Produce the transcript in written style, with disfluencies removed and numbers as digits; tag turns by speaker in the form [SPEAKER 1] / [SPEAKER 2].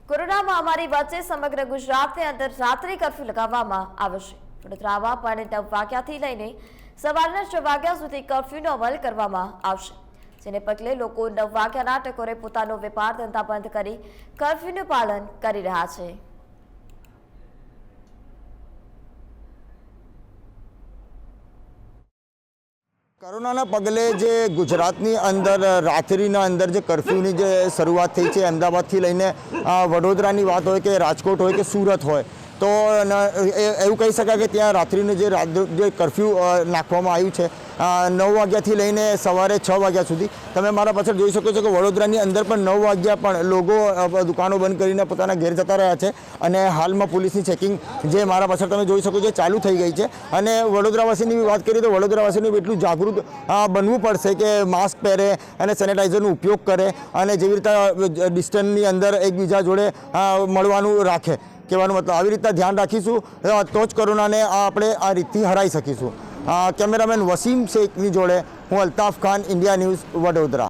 [SPEAKER 1] Corona મહામારી વચ્ચે સમગ્ર ગુજરાતની અંદર રાત્રિ કર્ફ્યુ લગાવવામાં આવશે। વડોદરામાં પણ 9 વાગ્યાથી લઈને સવારના 6 વાગ્યા સુધી કર્ફ્યુનો અમલ કરવામાં આવશે, જેને પગલે લોકો 9 વાગ્યાના ટકોરે પોતાનો વેપાર ધંધા બંધ કરી કર્ફ્યુનું પાલન કરી રહ્યા છે।
[SPEAKER 2] કોરોનાના પગલે જે ગુજરાતની અંદર રાત્રિના અંદર જે કર્ફ્યુની જે શરૂઆત થઈ છે, અમદાવાદથી લઈને વડોદરાની વાત હોય કે રાજકોટ હોય કે સુરત હોય, તો એવું કહી શકાય કે ત્યાં રાત્રિનું જે કર્ફ્યુ નાખવામાં આવ્યું છે 9 વાગ્યાથી લઈને સવારે 6 વાગ્યા સુધી। તમે મારા પાછળ જોઈ શકો છો કે વડોદરાની અંદર પણ 9 વાગ્યા પણ લોકો દુકાનો બંધ કરીને પોતાના ઘેર જતા રહ્યા છે અને હાલમાં પોલીસની ચેકિંગ જે મારા પાછળ તમે જોઈ શકો છો ચાલુ થઈ ગઈ છે। અને વડોદરાવાસીની વાત કરીએ તો વડોદરાવાસીને એટલું જાગૃત બનવું પડશે કે માસ્ક પહેરે અને સેનેટાઈઝરનો ઉપયોગ કરે અને જેવી રીતે ડિસ્ટન્સની અંદર એકબીજા જોડે મળવાનું રાખે। કહેવાનો મતલબ આવી રીતના ધ્યાન રાખીશું તો જ કોરોનાને આપણે આ રીતથી હરાવી શકીશું। કેમેરામેન વસીમ શેખની જોડે હું અલ્તાફ ખાન, ઇન્ડિયા ન્યૂઝ, વડોદરા।